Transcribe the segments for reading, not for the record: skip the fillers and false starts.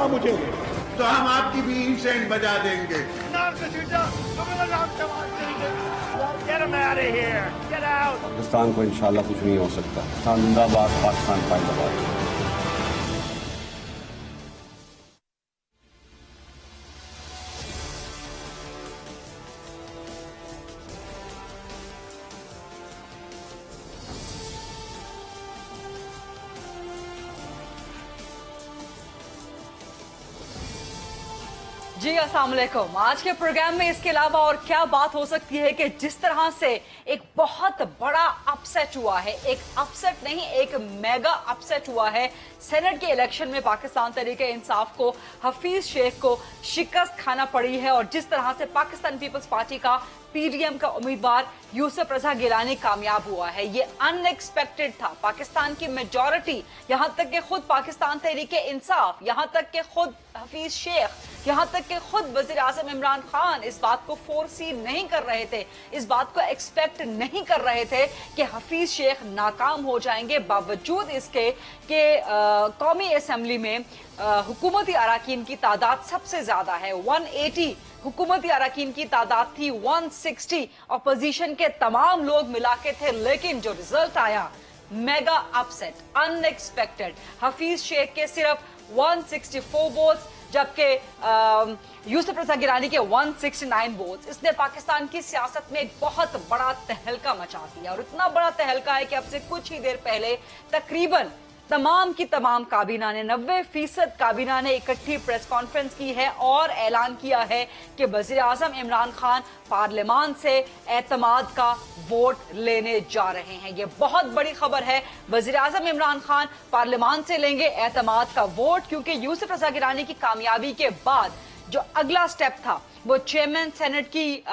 होगा मुझे। तो हम आपकी भी इंसेंट बजा देंगे। पाकिस्तान को इंशाल्लाह कुछ नहीं हो सकता। पाकिस्तान जिंदाबाद, पाकिस्तान जिंदाबाद। जी अस्सलाम वालेकुम। आज के प्रोग्राम में इसके अलावा और क्या बात हो सकती है कि जिस तरह से एक बहुत बड़ा अपसेट हुआ है, एक अपसेट नहीं एक मेगा अपसेट हुआ है सेनेट के इलेक्शन में पाकिस्तान तहरीक इंसाफ को, हफीज शेख को शिकस्त खाना पड़ी है, और जिस तरह से पाकिस्तान पीपल्स पार्टी का पीडीएम का उम्मीदवार यूसुफ रजा गिलानी कामयाब हुआ है, ये अनएक्सपेक्टेड था। पाकिस्तान की मेजॉरिटी, यहां तक कि खुद पाकिस्तान तहरीक इंसाफ, यहां तक कि खुद हफीज शेख, यहां तक कि खुद वजीर आजम इमरान खान इस बात को फोरसी नहीं कर रहे थे, इस बात को एक्सपेक्ट नहीं कर रहे थे कि हफीज शेख नाकाम हो जाएंगे, बावजूद इसके कि कौमी असेंबली में हुकूमती अराकीन की तादाद सबसे ज्यादा है, 180 हुकूमती अराकीन की तादाद थी, 160 अपोजिशन के तमाम लोग मिला के थे, लेकिन जो रिजल्ट आया mega upset, unexpected. Hafeez Sheikh के सिर्फ 164 वोट्स, जबकि यूसुफ रजा गिलानी के 169 वोट्स। इसने पाकिस्तान की सियासत में एक बहुत बड़ा तहलका मचा दिया, और इतना बड़ा तहलका है कि अब से कुछ ही देर पहले तकरीबन तमाम की तमाम काबीना ने, 90% काबीना ने इकट्ठी प्रेस कॉन्फ्रेंस की है और ऐलान किया है कि वजीर आजम इमरान खान पार्लियामान से एतमाद का वोट लेने जा रहे हैं। ये बहुत बड़ी खबर है। वजीर आजम इमरान खान पार्लियामान से लेंगे एतमाद का वोट, क्योंकि यूसुफ रजा गिलानी की कामयाबी के बाद जो अगला स्टेप था वो चेयरमैन सेनेट की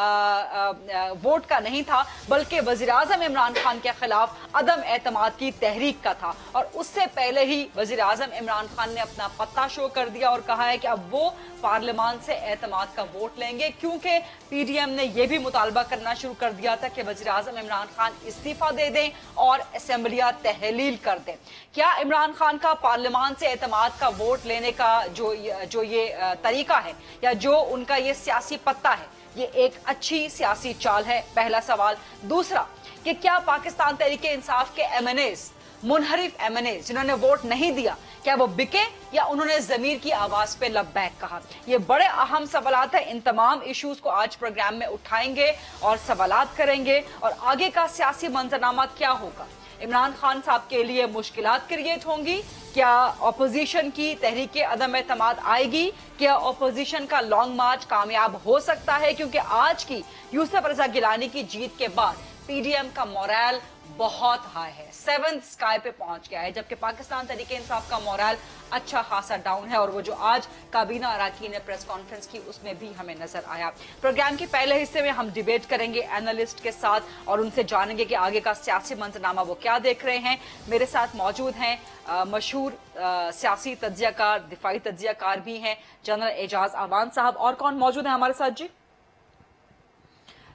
वोट का नहीं था, बल्कि वजीर आजम इमरान खान के खिलाफ अदम एतमाद की तहरीक का था। और उससे पहले ही वजीर आजम इमरान खान ने अपना पत्ता शो कर दिया और कहा है कि अब वो पार्लियामान से एतमाद का वोट लेंगे, क्योंकि पीडीएम ने यह भी मुतालबा करना शुरू कर दिया था कि वजीर आजम इमरान खान इस्तीफा दे दें और असेंबलियां तहलील कर दें। क्या इमरान खान का पार्लियामान से एतमाद का वोट लेने का जो ये तरीका है, या जो उनका ये सियासी पत्ता है, ये एक अच्छी सियासी चाल है? पहला सवाल। दूसरा, कि क्या पाकिस्तान तहरीक इंसाफ के एमएनएस, मुनहरिफ एमएनएस जिन्होंने वोट नहीं दिया, क्या वो बिके या उन्होंने जमीर की आवाज पे लब्बैक कहा? ये बड़े अहम सवालात है। इन तमाम इश्यूज को आज प्रोग्राम में उठाएंगे और सवालात करेंगे, और आगे का सियासी मंजरनामा क्या होगा। इमरान खान साहब के लिए मुश्किलात क्रिएट होंगी, क्या अपोजिशन की तहरीक अदम एतमाद आएगी, क्या अपोजिशन का लॉन्ग मार्च कामयाब हो सकता है? क्योंकि आज की यूसुफ रजा गिलानी की जीत के बाद पीडीएम का मोरल बहुत हाई है, 7th स्काई पे पहुंच गया है, जबकि पाकिस्तान तहरीक इंसाफ का मोरल अच्छा खासा डाउन है। और वो जो आज काबीना अराकीन ने प्रेस कॉन्फ्रेंस की, उसमें भी हमें नजर आया। प्रोग्राम के पहले हिस्से में हम डिबेट करेंगे एनालिस्ट के साथ और उनसे जानेंगे कि आगे का सियासी मंजरनामा वो क्या देख रहे हैं। मेरे साथ मौजूद हैं मशहूर सियासी तज्जियाकार, दिफाई तज्जियाकार भी हैं, जनरल एजाज अवान साहब। और कौन मौजूद है हमारे साथ? जी,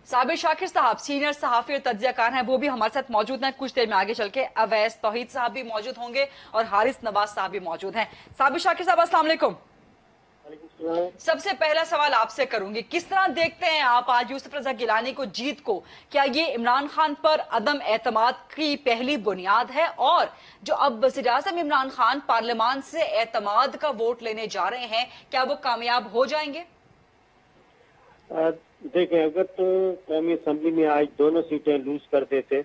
साबिर शाकिर साहब सीनियर सहाफी और तज्जियाकार हैं, वो भी हमारे साथ मौजूद हैं। कुछ देर में आगे चल के अवैस तौहीद साहब भी मौजूद होंगे और हारिस नवाज साहब भी मौजूद हैं। साबिर शाकिर साहब, अस्सलाम वालेकुम। सबसे पहला सवाल आपसे करूंगी, किस तरह देखते हैं आप आज यूसुफ रजा गिलानी को, जीत को? क्या ये इमरान खान पर अदम एतमाद की पहली बुनियाद है, और जो अब वज़ीर आज़म इमरान खान पार्लियामान से एतमाद का वोट लेने जा रहे हैं, क्या वो कामयाब हो जाएंगे? देखें, अगर तो कौमी असम्बली में आज दोनों सीटें लूज करते थे,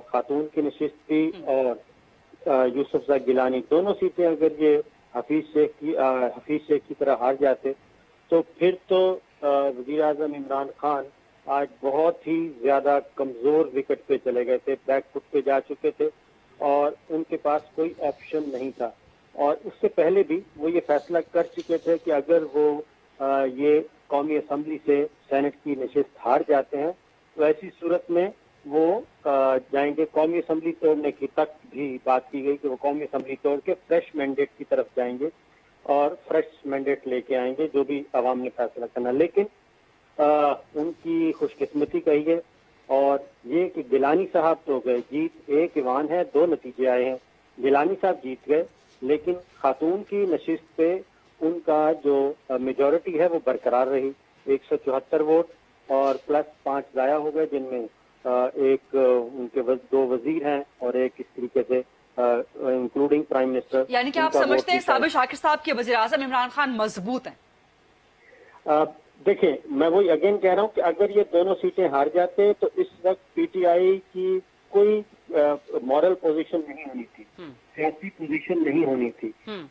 खातून की नशिस्त भी और यूसुफ रजा गिलानी, दोनों सीटें अगर ये हफीज शेख की तरह हार जाते, तो फिर तो वज़ीर आज़म इमरान खान आज बहुत ही ज्यादा कमजोर विकेट पे चले गए थे, बैक फुट पे जा चुके थे और उनके पास कोई ऑप्शन नहीं था। और उससे पहले भी वो ये फैसला कर चुके थे कि अगर वो ये कौमी असम्बली से सेनेट की नशिस्त हार जाते हैं तो ऐसी सूरत में वो जाएंगे कौमी असम्बली तोड़ने की, तक भी बात की गई कि वो कौमी असम्बली तोड़ के फ्रेश मैंडेट की तरफ जाएंगे और फ्रेश मैंडेट लेके आएंगे, जो भी अवाम ने फैसला करना। लेकिन उनकी खुशकिस्मती कही है और ये कि गिलानी साहब तो गए, जीत एक ईवान है, दो नतीजे आए हैं। गिलानी साहब जीत गए, लेकिन खातून की नशिस्त पे ان کا جو میجورٹی ہے وہ برقرار رہی، 174 ووٹ اور پلس 5 ضائع ہو گئے، جن میں ایک ان کے 2 وزیر ہیں اور ایک اس طریقے سے انکلوڈنگ پرائم منسٹر. یعنی کہ آپ سمجھتے ہیں سابق شاکر صاحب کے وزیر اعظم عمران خان مضبوط ہیں؟ دیکھیں میں وہی اگین کہہ رہا ہوں کہ اگر یہ دونوں سیٹیں ہار جاتے تو اس وقت پی ٹی آئی کی کوئی مورل پوزیشن نہیں ہونی تھی، سیاسی پوزیشن نہیں ہونی تھی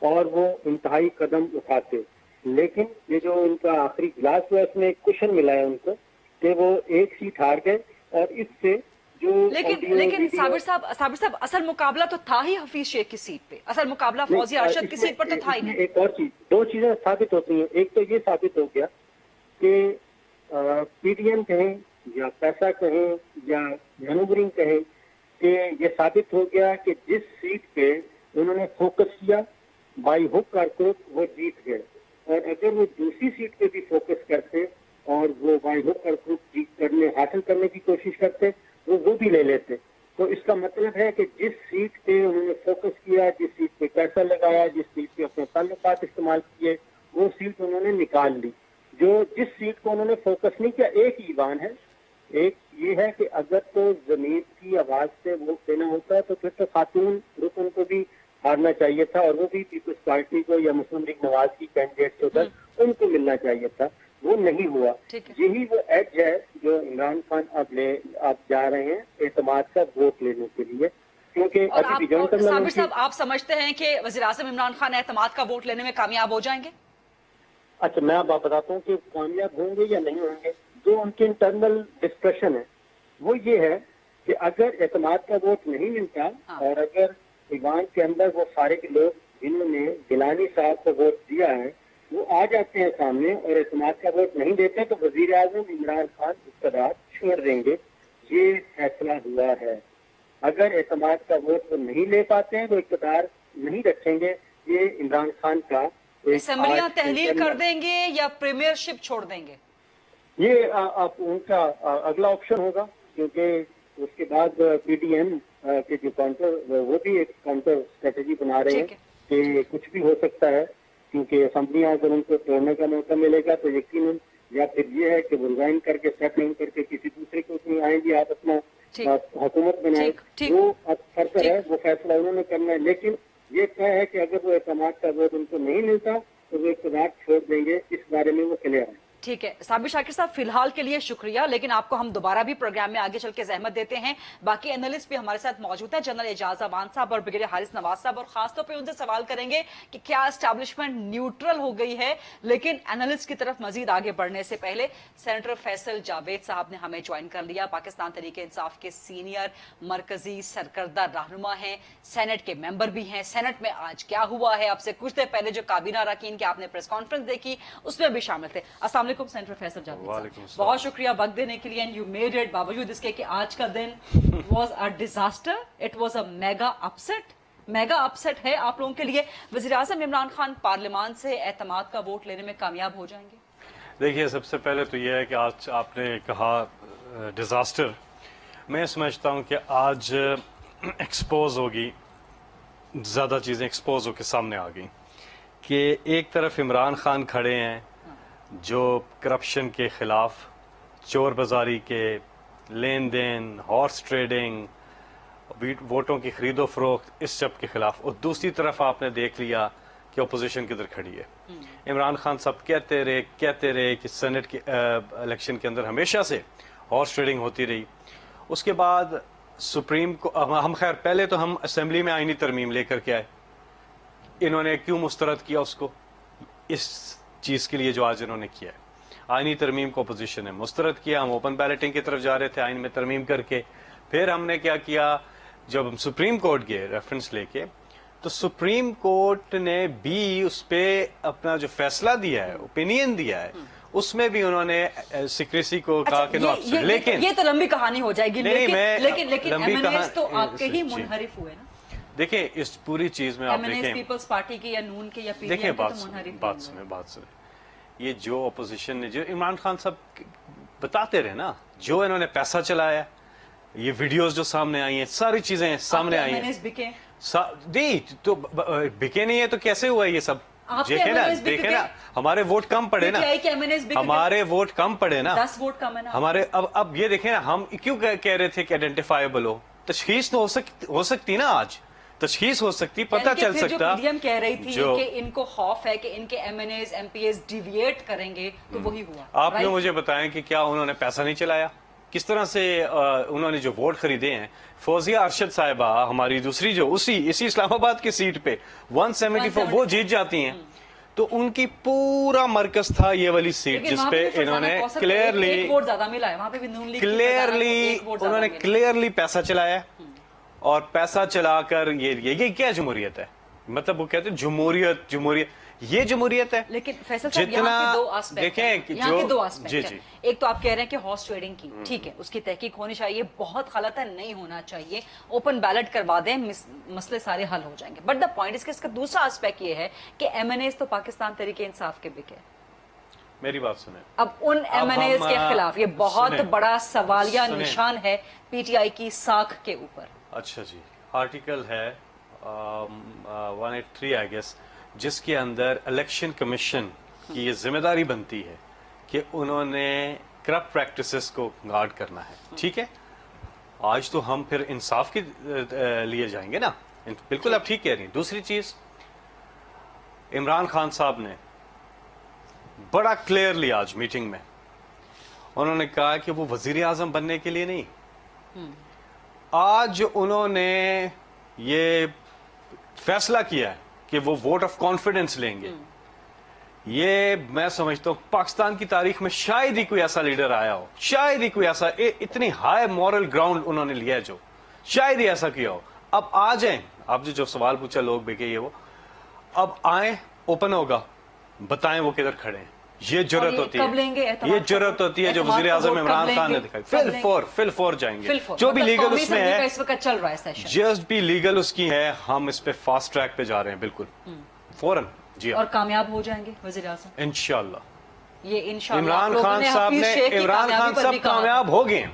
اور وہ انتہائی قدم اٹھاتے. لیکن یہ جو ان کا آخری گلاس ہوا اس میں ایک کشن ملا ہے ان کو کہ وہ ایک سیٹ ہار گئے اور اس سے جو لیکن صابر صاحب اصل مقابلہ تو تھا ہی حفیظ شیخ کی سیٹ پہ، اصل مقابلہ فوزیہ ارشد کی سیٹ پر تو تھا ہی نہیں. ایک اور چیز، 2 چیزیں ثابت ہوتی ہیں. ایک تو یہ ثابت ہو گیا کہ پی ڈی ایم کہیں یا پیسہ کہیں یا مینوورنگ کہیں کہ یہ ثابت ہو گیا کہ جس سیٹ پہ انہوں نے فوکس کیا بائی ہک اور کروک وہ جیت گئے، اور اگر وہ دوسری سیٹ پہ بھی فوکس کرتے اور وہ بائی ہک اور کروک حاصل کرنے کی کوشش کرتے وہ بھی لے لیتے. تو اس کا مطلب ہے کہ جس سیٹ پہ انہوں نے فوکس کیا، جس سیٹ پہ پیسہ لگایا، جس سیٹ پہ اپنے تعلقات استعمال کیے، وہ سیٹ انہوں نے نکال لی. جس سیٹ کو انہوں نے فوکس نہیں کیا، ایک ہی ایوان ہے. ایک یہ ہے کہ اگر تو ضمیر کی آواز سے ووٹ دینا ہوتا ہے تو پھر تو خاتون رکن کو بھی ہارنا چاہیے تھا اور وہ بھی پیپلز پارٹی کو یا مسلم لیگ نواز کی کینڈیڈیٹ جو تھا ان کو ملنا چاہیے تھا. وہ نہیں ہوا. یہی وہ ایج ہے جو عمران خان اب جا رہے ہیں اعتماد کا ووٹ لینے کے لیے، کیونکہ صابر صاحب آپ سمجھتے ہیں کہ وزیر اعظم عمران خان اعتماد کا ووٹ لینے میں کامیاب ہو جائیں گے؟ اچھا میں اب بتاتا ہوں کہ کامیاب ہوں گے یا نہیں ہوں گے. جو ان کے انٹرنل ڈسکشن ہے وہ یہ ہے کہ اگر اعتماد کا ووٹ نہیں ملتا اور اگر ایوان کے اندر وہ سارے کے لوگ جنہوں نے گیلانی صاحب کو ووٹ دیا ہے وہ آ جاتے ہیں سامنے اور اعتماد کا ووٹ نہیں دیتے تو وزیر اعظم عمران خان اقتدار چھوڑ دیں گے. یہ فیصلہ ہوا ہے. اگر اعتماد کا ووٹ وہ نہیں لے پاتے ہیں وہ اقتدار نہیں رکھیں گے. یہ عمران خان کا اسمبلیاں تحلیل کر دیں گے یا پریمیئر شپ چھوڑ دیں گے؟ یہ ان کا اگلا آپشن ہوگا، کیونکہ اس کے بعد پی ڈی ایم کے جو کاؤنٹر وہ بھی ایک کاؤنٹر اسٹریٹجی بنا رہے ہیں کہ کچھ بھی ہو سکتا ہے، کیونکہ اسمبلیاں اگر ان کو توڑنے کا موقع ملے گا تو یقیناً یا پھر یہ ہے کہ وہ ریزائن کر کے اسٹیپ ڈاؤن کر کے کسی دوسرے کو اتنی آئیں گی آپ اپنا حکومت بنائیں. وہ اب فرق ہے، وہ فیصلہ انہوں نے کرنا ہے. لیکن یہ طے ہے کہ اگر وہ اعتماد کا ووٹ ان کو نہیں ملتا تو وہ اقتدار چھوڑ دیں گے. اس بارے میں وہ کلیئر ہے. ٹھیک ہے سابر شاکر صاحب، فی الحال کے لیے شکریہ، لیکن آپ کو ہم دوبارہ بھی پروگرام میں آگے چل کے زحمت دیتے ہیں. باقی اینالسٹ بھی ہمارے ساتھ موجود ہیں، جنرل اعجاز امان صاحب اور بریگیڈیئر حارث نواز صاحب، اور خاص طور پہ ان سے سوال کریں گے کہ کیا اسٹیبلشمنٹ نیوٹرل ہو گئی ہے. لیکن اینالسٹ کی طرف مزید آگے بڑھنے سے پہلے سینیٹر فیصل جاوید صاحب نے ہمیں جوائن کر لیا. پاکستان تحریک انصاف کے سینئر مرکزی سرکردہ رہنما ہیں، سینٹ کے ممبر بھی ہیں. سینٹ میں آج کیا ہوا ہے، اب سے کچھ دیر پہلے جو کابینہ اراکین کی آپ نے پریس کانفرنس دیکھی اس میں بھی شامل تھے. السلام علیکم سینیٹر فیصل جاوید. بہت شکریہ وقت دینے کے لیے. اینڈ یو میڈ اٹ، باوجود اس کے کہ آج کا دن was a disaster, it was a mega upset ہے آپ لوگوں کے لیے. وزیر اعظم عمران خان پارلیمان سے اعتماد کا ووٹ لینے میں کامیاب ہو جائیں گے؟ دیکھیے سب سے پہلے تو یہ ہے کہ آج آپ نے کہا ڈیزاسٹر، میں سمجھتا ہوں کہ آج ایکسپوز ہوگی، زیادہ چیزیں ایکسپوز ہو کے سامنے آ گئی کہ ایک طرف عمران خان کھڑے ہیں جو کرپشن کے خلاف، چور بازاری کے، لین دین، ہارس ٹریڈنگ، ووٹوں کی خرید و فروخت، اس سب کے خلاف، اور دوسری طرف آپ نے دیکھ لیا کہ اپوزیشن کدھر کھڑی ہے. عمران خان صاحب کہتے رہے کہ سینٹ کے الیکشن کے اندر ہمیشہ سے ہارس ٹریڈنگ ہوتی رہی. اس کے بعد سپریم کو ہم خیر پہلے تو ہم اسمبلی میں آئینی ترمیم لے کر کے آئے، انہوں نے کیوں مسترد کیا اس کو؟ اس چیز کے لیے جو آج انہوں نے کیا ہے آئینی ترمیم کو اپوزیشن نے مسترد کیا. ہم اوپن بیلٹنگ کی طرف جا رہے تھے آئین میں ترمیم کر کے. پھر ہم نے کیا کیا، جب ہم سپریم کورٹ گئے ریفرنس لے کے تو سپریم کورٹ نے بھی اس پہ اپنا جو فیصلہ دیا ہے، اوپینین دیا ہے، اس میں بھی انہوں نے سیکریسی کو کہا کہ لیکن یہ تو لمبی کہانی ہو جائے گی. لیکن MNAs تو آپ کے ہی منحرف ہوئے نا. دیکھیں اس پوری چیز میں آپ دیکھیں پیپلز پارٹی کی یا نون کے یا پی ڈی ایم کے تو منحرف بات سنیں. یہ جو اپوزیشن نے، جو عمران خان صاحب بتاتے رہے نا، جو انہوں نے پیسہ چلایا، یہ ویڈیوز جو سامنے آئی ہیں، ساری چیزیں سامنے آئی ہیں. نہیں تو بکے نہیں ہے تو کیسے ہوا یہ سب؟ آپ کے دیکھیں نا MNAs بھی دیکھیں نا ہمارے ووٹ کم پڑے نا PTI کے MNAs بھی ہمارے ووٹ کم پڑے نا 10 ووٹ کم ہے نا ہمارے اب یہ دیکھیں نا ہم کیوں کہہ رہے تھے کہ آئیڈینٹیفائبل ہو تشخیص تو ہو سکتی نا آج تشخیص ہو سکتی پتہ چل جو سکتا PDM کہہ رہی تھی جو کہ ان کو خوف ہے کہ ان کے MNAs MPs ڈیویٹ کریں گے تو وہی ہوا آپ نے مجھے بتائیں کہ کیا انہوں نے پیسہ نہیں چلایا کس طرح سے انہوں نے جو ووٹ خریدے ہیں فوزیہ ارشد صاحبہ ہماری دوسری جو اسی اسلام آباد کی سیٹ پہ 174 وہ جیت جاتی ہیں تو ان کی پورا مرکز تھا یہ والی سیٹ جس پہ انہوں نے کلیئرلی پیسہ چلایا اور پیسہ چلا کر یہ کیا جمہوریت ہے مطلب وہ کہتے ہیں جمہوریت یہ جمہوریت ہے لیکن فیصل صاحب یہاں کے دو آسپیکٹ ہیں یہاں کے دو آسپیکٹ ہیں ایک تو آپ کہہ رہے ہیں کہ ہارس ٹریڈنگ کی ٹھیک ہے اس کی تحقیق ہونی چاہیے بہت غلط ہے نہیں ہونا چاہیے اوپن بیلٹ کروا دیں مسئلے سارے حل ہو جائیں گے بٹ دا پوائنٹ اس کا دوسرا آسپیکٹ یہ ہے کہ MNAs تو پاکستان تحریک انصاف کے بکے میری بات سنیں اب ان MNAs کے خلاف یہ بہت بڑا سوالیہ نشان ہے PTI کی ساکھ کے اوپر اچھا جی آرٹیکل ہے 183 آئی گیس جس کے اندر الیکشن کمیشن کی یہ ذمہ داری بنتی ہے کہ انہوں نے کرپٹ پریکٹسز کو گارڈ کرنا ہے ٹھیک ہے آج تو ہم پھر انصاف کے لیے جائیں گے نا بالکل آپ ٹھیک کہہ رہی ہیں دوسری چیز عمران خان صاحب نے بڑا کلیئرلی آج میٹنگ میں انہوں نے کہا کہ وہ وزیر اعظم بننے کے لیے نہیں آج انہوں نے یہ فیصلہ کیا ہے کہ وہ ووٹ آف کانفیڈنس لیں گے یہ میں سمجھتا ہوں پاکستان کی تاریخ میں شاید ہی کوئی ایسا لیڈر آیا ہو شاید ہی کوئی ایسا اتنی ہائی مورل گراؤنڈ انہوں نے لیا ہے جو شاید ہی ایسا کیا ہو اب آ جائیں آپ جو سوال پوچھا لوگ بھی کہ یہ وہ اب آئیں اوپن ہوگا بتائیں وہ کدھر کھڑے ہیں یہ جرت ہوتی ہے یہ جرت ہوتی ہے جو وزیر اعظم عمران خان نے دکھائی فل فور جائیں گے جو بھی لیگل اس میں ہے چل رہا ہے سیشن جسٹ بھی لیگل اس کی ہے ہم اس پہ فاسٹ ٹریک پہ جا رہے ہیں بالکل فوراً جی اور کامیاب ہو جائیں گے وزیر اعظم انشاءاللہ یہ انشاءاللہ عمران خان صاحب کامیاب ہو گئے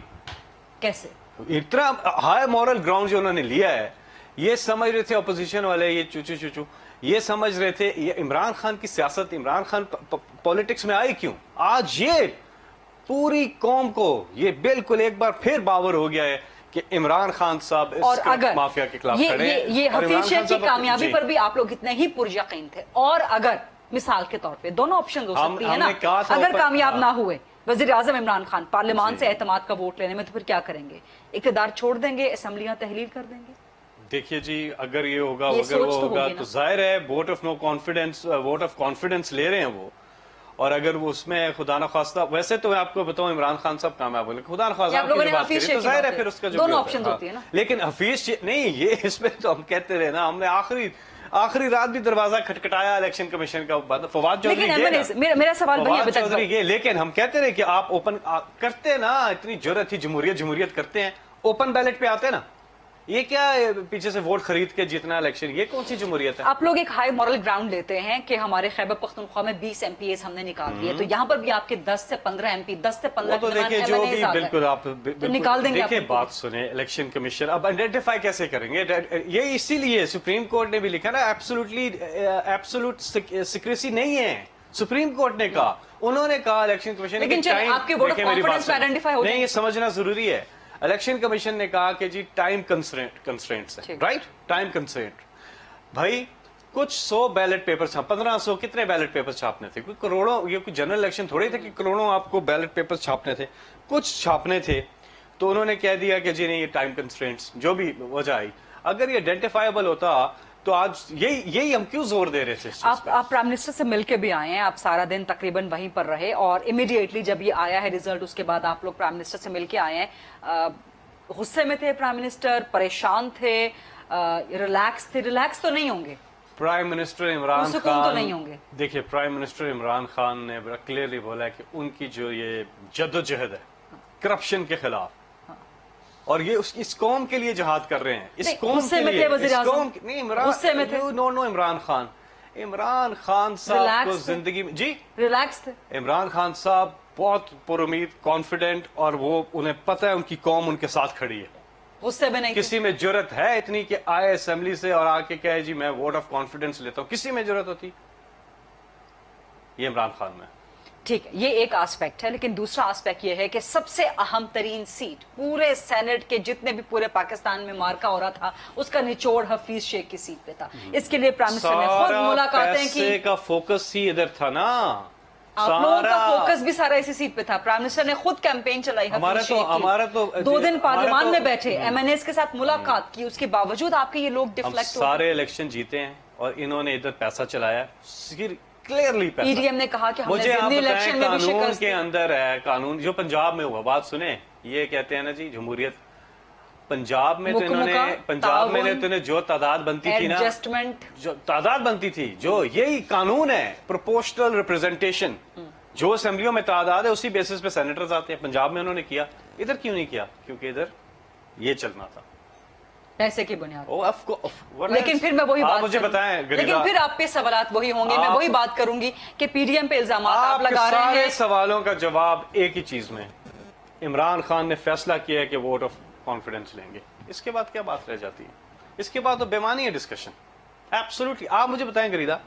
کیسے اتنا ہائی مورل گراؤنڈ جو انہوں نے لیا ہے یہ سمجھ رہے تھے اپوزیشن والے یہ چوچو یہ سمجھ رہے تھے یہ عمران خان کی سیاست عمران خان پولیٹکس میں آئی کیوں آج یہ پوری قوم کو یہ بالکل ایک بار پھر باور ہو گیا ہے کہ عمران خان صاحب اس مافیا کے خلاف کھڑے ہیں یہ حفیظ شیخ کی کامیابی پر بھی آپ لوگ اتنے ہی پریقین تھے اور اگر مثال کے طور پہ دونوں آپشن ہو سکتی ہیں نا اگر کامیاب نہ ہوئے وزیر اعظم عمران خان پارلیمان سے اعتماد کا ووٹ لینے میں تو پھر کیا کریں گے اقتدار چھوڑ دیں گے اسمبلیاں تحلیل کر دیں گے دیکھیے جی اگر یہ ہوگا اگر وہ ہوگا تو ظاہر ہے ووٹ آف کانفیڈنس لے رہے ہیں وہ اور اگر وہ اس میں خدا نخواستہ ویسے تو میں آپ کو بتاؤں عمران خان صاحب کامیاب ہو لیکن خدا نخواستہ کی بات کریں تو ظاہر ہے پھر اس کا جو دونوں آپشنز ہوتی ہے نا لیکن حفیظ نہیں یہ اس میں تو ہم کہتے رہے نا ہم نے آخری رات بھی دروازہ کھٹکھٹایا الیکشن کمیشن کا فواد چودھری میرا سوال یہ لیکن ہم کہتے رہے کہ آپ اوپن کرتے نا اتنی جرت تھی جمہوریت کرتے ہیں اوپن بیلٹ پہ آتے نا یہ کیا پیچھے سے ووٹ خرید کے جیتنا الیکشن یہ کون سی جمہوریت ہے آپ لوگ ایک ہائی مورل گراؤنڈ لیتے ہیں کہ ہمارے خیبر پختونخوا میں 20 MPs ہم نے نکال دیے تو یہاں پر بھی آپ کے 10 سے 15 MP 10 سے 15 تو دیکھیں جو بھی بالکل آپ نکال دیں گے دیکھیں بات سنیں الیکشن کمیشن اب آئیڈینٹیفائی کیسے کریں گے یہ اسی لیے سپریم کورٹ نے بھی لکھا نا ایبسولوٹ سیکریسی نہیں ہے سپریم کورٹ نے کہا انہوں نے کہا الیکشن کمیشن نہیں یہ سمجھنا ضروری ہے الیکشن کمیشن نے کہا کہ جی ٹائم کنسٹرینٹس ہے رائٹ ٹائم کنسٹرینٹ بھائی کچھ 100 بیلٹ پیپر 1500 کتنے بیلٹ پیپر چھاپنے تھے کوئی کروڑوں یہ کوئی جنرل الیکشن تھوڑے تھے کہ کروڑوں آپ کو بیلٹ پیپر چھاپنے تھے کچھ چھاپنے تھے تو انہوں نے کہہ دیا کہ جی نہیں یہ ٹائم کنسٹرینٹس جو بھی وجہ آئی اگر یہ آئیڈینٹیفائبل ہوتا تو آج یہی ہم کیوں زور دے رہے تھے آپ پرائم منسٹر سے مل کے بھی آئے ہیں آپ سارا دن تقریباً وہیں پر رہے اور امیڈیٹلی جب یہ آیا ہے ریزلٹ اس کے بعد آپ لوگ پرائم منسٹر سے مل کے آئے ہیں غصے میں تھے پرائم منسٹر پریشان تھے ریلیکس تو نہیں ہوں گے پرائم منسٹر عمران خان تو نہیں ہوں گے دیکھیے پرائم منسٹر عمران خان نے بڑا کلیئرلی بولا ہے کہ ان کی جو یہ جدوجہد ہے کرپشن کے خلاف اور یہ اس قوم کے لیے جہاد کر رہے ہیں اس قوم کے لیے عمران خان صاحب کو زندگی میں جی ریلیکس تھے عمران خان صاحب بہت پر امید کانفیڈنٹ اور وہ انہیں پتہ ہے ان کی قوم ان کے ساتھ کھڑی ہے غصے میں نہیں کسی میں جرت ہے اتنی کہ آئے اسمبلی سے اور آ کے کہے جی میں ووٹ آف کانفیڈنس لیتا ہوں کسی میں جرت ہوتی ये इमरान खान में। ठीक है, ये एक एस्पेक्ट है, लेकिन दूसरा एस्पेक्ट ये है कि सबसे अहम तरीन सीट पूरे सेनेट के जितने भी पूरे पाकिस्तान में मार्का हो रहा था उसका निचोड़ हफीज शेख की सीट पे था। इसके लिए प्राइम मिनिस्टर ने खुद मुलाकातें की। पैसे का फोकस ही इधर था ना, आप लोगों का फोकस भी सारा इसी सीट पे था। प्राइम मिनिस्टर ने खुद कैंपेन चलाई हफीज शेख की। हमारा तो 2 दिन पार्लियामान में बैठे, एमएनएस के साथ मुलाकात की, उसके बावजूद आपके ये लोग हम डिफ्लेक्ट हो सारे इलेक्शन जीते हैं और इन्होंने इधर पैसा चलाया, क्लियरली पैसा। ईडीएम ने कहा कि हमने मुझे आप ज़िमनी बताएं, इलेक्शन में भी कानून शिकस्त के दी। अंदर है, कानून जो पंजाब में हुआ, बात सुने, ये कहते हैं ना जी जमहूरियत, पंजाब में तो इन्होंने, पंजाब में तो इन्हें जो तादाद बनती थी ना, एडजस्टमेंट, जो तादाद बनती थी, जो यही कानून है प्रोपोर्शनल रिप्रेजेंटेशन, जो असेंबलियों में तादाद है उसी बेसिस पे सेनेटर्स आते हैं। पंजाब में उन्होंने किया, इधर क्यों नहीं किया? क्योंकि इधर ये चलना था पैसे की बुनियाद। लेकिन फिर मैं वही बात मुझे करूं। बताएं, लेकिन फिर आपके सवालात वही होंगे, मैं वही बात करूंगी कि पीडीएम पे इल्जाम आप आपके लगा रहे सारे हैं। सवालों का जवाब एक ही चीज में, इमरान खान ने फैसला किया है कि वोट ऑफ कॉन्फिडेंस लेंगे। इसके बाद क्या बात रह जाती है? इसके बाद तो बेमानी है डिस्कशन, एब्सोल्युटली। आप मुझे बताएं गरीदा,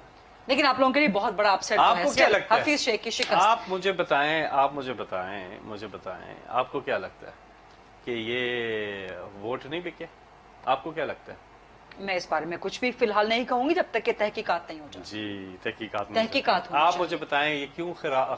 लेकिन आप लोगों के लिए बहुत बड़ा अपसेट आपको क्या लगता है? हफीज शेख की शिकस्त। आप मुझे बताएं, आपको क्या लगता है कि ये वोट नहीं बिके? आपको क्या लगता है? मैं इस बारे में कुछ भी फिलहाल नहीं कहूंगी जब तक कि तहकीकात नहीं हो जाए। जी, तहकीकात तहकीकात होनी आप चाहिए। मुझे बताएं ये क्यों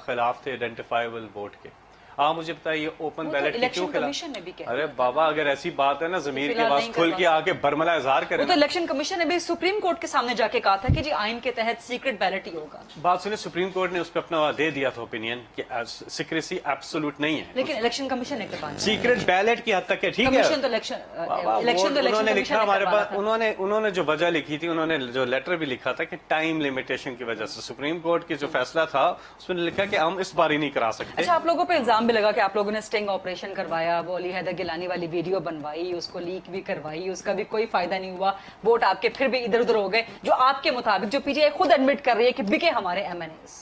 खिलाफ थे आइडेंटिफाइबल वोट के? आप मुझे बताइए ये ओपन वो तो बैलेट के इलेक्शन क्यों खिलाफ? कमीशन ने भी कह अरे दिया था। बाबा, अगर ऐसी बात है ना, जमीर के फिलहाल पास नहीं खुल करवा के आके बरमला इजहार वो करें तो इलेक्शन कमीशन ने भी सुप्रीम कोर्ट के सामने जाके कहा था कि जी आइन के तहत सीक्रेट बैलेट ही होगा। बात सुने, सुप्रीम कोर्ट ने उस पर अपना दे दिया था ओपिनियन कि सीक्रेसी एब्सोल्यूट नहीं है, लेकिन इलेक्शन कमीशन ने करवाया। सीक्रेट बैलेट की हद तक है, ठीक है। कमीशन तो इलेक्शन उन्होंने लिखा हमारे करवाना पास, था। उन्होंने जो वजह लिखी थी, उन्होंने जो लेटर भी लिखा था कि टाइम लिमिटेशन की वजह से सुप्रीम कोर्ट की जो फैसला था उसमें लिखा कि हम इस बार ही नहीं करा सकते। अच्छा, आप लोगों पे इल्जाम भी लगा कि आप लोगों ने स्टिंग ऑपरेशन करवाया, वो अली हैदर गिलानी वाली वीडियो बनवाई, उसको लीक भी करवाई, उसका भी कोई फायदा नहीं हुआ, वोट आपके फिर भी इधर उधर हो गए, जो आपके मुताबिक जो पीटीआई खुद एडमिट कर रही है कि बिके हमारे एमएनएस।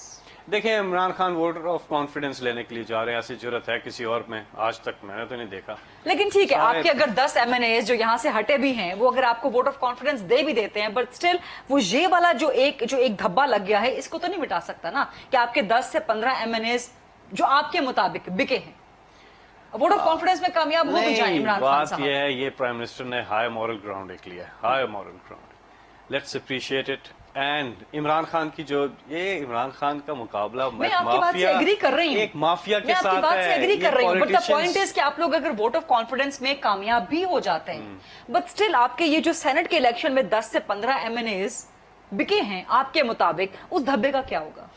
देखिए, Imran Khan voter of confidence लेने के लिए जा रहे हैं, ऐसी जरूरत है किसी और में? आज तक मैंने तो नहीं देखा। लेकिन ठीक है, सारे- आपके अगर 10 एमएनएस जो यहाँ से हटे भी हैं, वो अगर आपको वोट ऑफ कॉन्फिडेंस दे भी देते हैं, बट स्टिल वो ये वाला जो एक धब्बा लग गया है, इसको तो नहीं मिटा सकता ना कि आपके 10 से 15 एमएनएस जो आपके मुताबिक बिके हैं वोट ऑफ कॉन्फिडेंस में कामयाब हो भी जाए इमरान खान बात साहब। यह है, ये प्राइम मिनिस्टर ने हाई मॉरल ग्राउंड एक लिया है, high moral ground, let's appreciate it. And Imran Khan की जो ये इमरान खान का मुकाबला मैं आपकी बात से एग्री कर रही हूँ, एक माफिया के मैं आपकी साथ बात से है। एग्री ये कर रही हूँ, but the politicians- point is कि आप लोग अगर वोट ऑफ कॉन्फिडेंस में कामयाब भी हो जाते हैं, बट स्टिल आपके ये जो सेनेट के इलेक्शन में 10 से 15 एमएनएस बिके हैं आपके मुताबिक, उस धब्बे का क्या होगा?